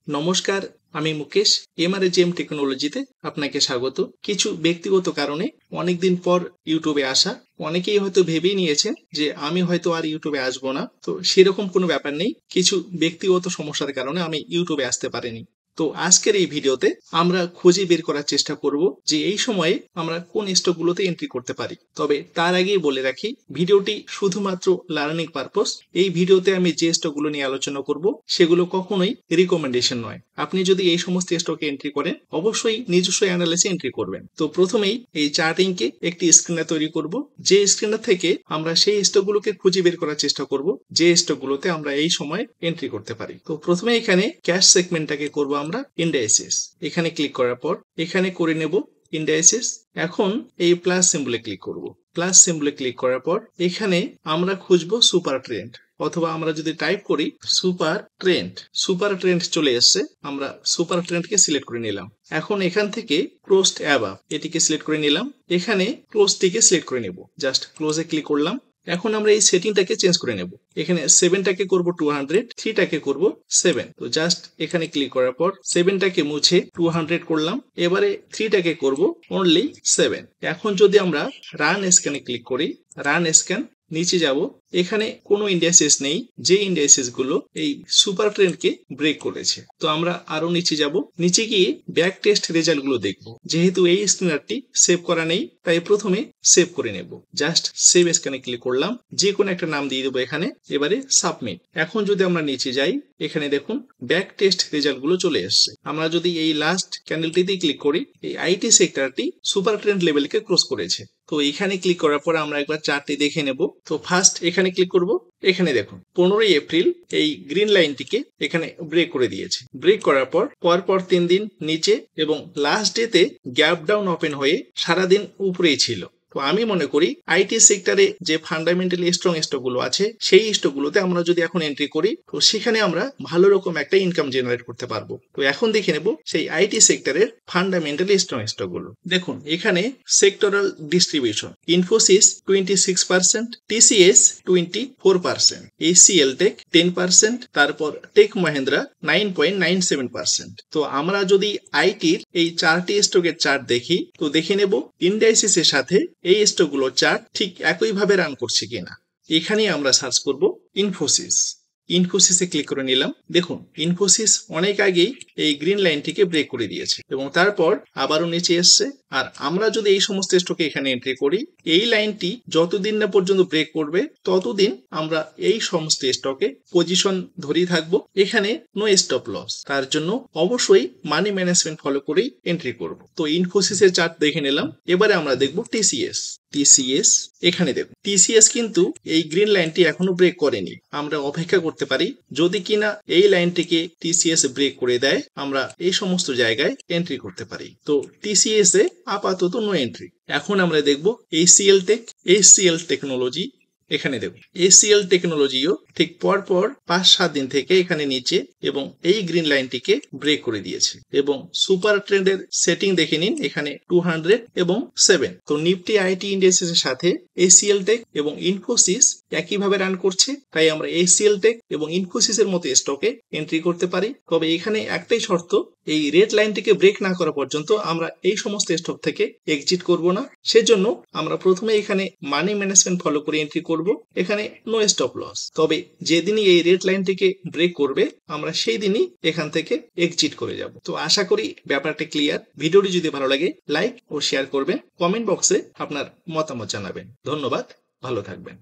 নমস্কার, আমি মুকেশ। এমআরএজিএম টেকনোলজিতে আপনাকে স্বাগত। কিছু ব্যক্তিগত কারণে অনেকদিন পর ইউটিউবে আসা। অনেকেই হয়তো ভেবেই নিয়েছেন যে আমি হয়তো আর ইউটিউবে আসবো না। তো সেরকম কোনো ব্যাপার নেই। কিছু ব্যক্তিগত সমস্যার কারণে আমি ইউটিউবে আসতে পারিনি। তো আজকের এই ভিডিওতে আমরা খুঁজে বের করার চেষ্টা করব যে এই সময়ে আমরা কোন স্টকগুলোতে এন্ট্রি করতে পারি। তবে তার আগেই বলে রাখি, ভিডিওটি শুধুমাত্র লার্নিং পারপস। এই ভিডিওতে আমি যে স্টকগুলো নিয়ে আলোচনা করব সেগুলো কখনোই রিকমেন্ডেশন নয়। আপনি যদি এই সমস্ত স্টকে এন্ট্রি করেন, অবশ্যই নিজস্ব অ্যানালাইসিসে এন্ট্রি করবেন। তো প্রথমেই এই চার্টিংকে একটি স্ক্রিনার তৈরি করব। যে স্ক্রিনার থেকে আমরা সেই স্টকগুলোকে খুঁজে বের করার চেষ্টা করব যে স্টকগুলোতে আমরা এই সময় এন্ট্রি করতে পারি। তো প্রথমে এখানে ক্যাশ সেগমেন্টটাকে করব আমরা ইন্ডাইসিস। এখানে ক্লিক করার পর এখানে করে নেব ইন্ডাইসিস। এখন এই প্লাস সিম্বলে ক্লিক করব। প্লাস সিম্বলে ক্লিক করার পর এখানে আমরা খুঁজবো সুপার ট্রেন্ড, অথবা আমরা যদি টাইপ করি সুপার ট্রেন্ড। সুপার ট্রেন্ড চলে এসছে, আমরা সুপার ট্রেন্ডকে সিলেক্ট করে নিলাম। এখন এখান থেকে ক্লোজড অ্যাবাভ এটিকে সিলেক্ট করে নিলাম। এখানে ক্লোজটিকে সিলেক্ট করে নেব। জাস্ট ক্লোজে ক্লিক করলাম। এখন আমরা এই সেটিংটাকে চেঞ্জ করে নেব। এখানে 7টাকে করব 200, 3টাকে করব 7। তো জাস্ট এখানে ক্লিক করার পর 7টাকে মুছে 200 করলাম। এবারে 3টাকে করব অনলি 7। এখন যদি আমরা রান স্ক্যানে ক্লিক করি, রান স্ক্যান, নিচে যাব। এখানে কোনো ইন্ডাইসিস নেই যে ইন্ডাইসিস গুলো এই সুপার ট্রেন্ডকে ব্রেক করেছে। তো আমরা আরো নিচে যাব। নিচে গিয়ে ব্যাক টেস্ট রেজাল্ট গুলো দেখবো। যেহেতু এই স্ক্যানারটি সেভ করা নেই, তাই প্রথমে সেভ করে নেব। জাস্ট সেভ স্ক্যানে ক্লিক করলাম। যে কোনো একটা নাম দিয়ে দেবো এখানে। এবারে সাবমিট। এখন যদি আমরা নিচে যাই, এখানে দেখুন ব্যাক টেস্ট রেজাল্ট গুলো চলে এসছে। আমরা যদি এই লাস্ট ক্যান্ডেলটিতে ক্লিক করি, এই আইটি সেক্টরটি সুপার ট্রেন্ড লেভেলকে ক্রস করেছে। তো এখানে ক্লিক করার পর আমরা একবার চার্টটি দেখে নেব। তো ফার্স্ট এখানে ক্লিক করব। এখানে দেখুন 15 এপ্রিল এই গ্রিন লাইনটিকে এখানে ব্রেক করে দিয়েছে। ব্রেক করার পর পরপর 3 দিন নিচে এবং লাস্ট ডেতে গ্যাপ ডাউন ওপেন হয়ে সারাদিন উপরেই ছিল। তো আমি মনে করি আইটি সেক্টরে যে ফান্ডামেন্টালি স্ট্রং স্টকগুলো আছে সেই স্টকগুলোতে আমরা যদি এখন এন্ট্রি করি, তো সেখানে আমরা ভালো রকম একটা ইনকাম জেনারেট করতে পারবো। তো এখন দেখে নেব সেই আইটি সেক্টরের ফান্ডামেন্টালি স্ট্রং স্টকগুলো। দেখুন এখানে sectoral distribution, Infosys 26%, TCS 24%, HCL tech 10%, তারপর টেক মহিন্দ্রা 9.97%। তো আমরা যদি আইটির এই চারটি স্টকের চার্ট দেখি, তো দেখে নেব ইন্ডাইসিসের সাথে এই স্টকগুলো চার্ট ঠিক একইভাবে রান করছে কিনা। এখানে আমরা সার্চ করব ইনফোসিস। ইনফোসিসে ক্লিক করে নিলাম। দেখুন ইনফোসিস অনেক আগেই এই গ্রিন লাইনটিকে ব্রেক করে দিয়েছে এবং তারপর আবারও নিচে এসছে। আর আমরা যদি এই সমস্ত স্টকে এখানে এন্ট্রি করি, এই লাইনটি যতদিন না পর্যন্ত ব্রেক করবে ততদিন আমরা এই সমস্ত স্টকে পজিশন ধরেই থাকবো। এখানে নো স্টপ লস। তার জন্য অবশ্যই মানি ম্যানেজমেন্ট ফলো করেই এন্ট্রি করব। তো ইনফোসিসের চার্ট দেখে নিলাম। এবারে আমরা দেখব টিসিএস। টিসিএস এখানে দেখুন, টিসিএস কিন্তু এই গ্রিন লাইনটি এখনো ব্রেক করেনি। আমরা অপেক্ষা করতে পারি, যদি কিনা এই লাইনটিকে টিসিএস ব্রেক করে দেয়, আমরা এই সমস্ত জায়গায় এন্ট্রি করতে পারি। তো টিসিএস এ আপাতত নো এন্ট্রি। এখন আমরা দেখব এসিএল টেক, এসিএল টেকনোলজি। এখানে দেখুন এসিএল টেকনোলজিও ঠিক পরপর 5-7 দিন থেকে এখানে নিচে এবং এই গ্রিন লাইনটিকে ব্রেক করে দিয়েছে। এবং সুপার ট্রেন্ডের সেটিং দেখে নিন, এখানে 200 এবং 7। তো নিফটি আইটি ইন্ডেক্সের সাথে এসিএল টেক এবং ইনফোসিস একইভাবে রান করছে, তাই আমরা এসিএল টেক এবং ইনফোসিসের মতো স্টকে এন্ট্রি করতে পারি। তবে এখানে একটাই শর্ত, এই রেড লাইনটিকে ব্রেক না করা পর্যন্ত আমরা এই সমস্ত স্টক থেকে এক্সিট করব না। সেজন্য আমরা প্রথমে এখানে মানি ম্যানেজমেন্ট ফলো করে এন্ট্রি করব। এখানে নো স্টপ লস। তবে যেদিনই এই রেড লাইনটিকে ব্রেক করবে, আমরা সেই দিনই এখান থেকে এক্সিট করে যাব। তো আশা করি ব্যাপারটা ক্লিয়ার। ভিডিওটি যদি ভালো লাগে লাইক ও শেয়ার করবেন, কমেন্ট বক্সে আপনার মতামত জানাবেন। ধন্যবাদ, ভালো থাকবেন।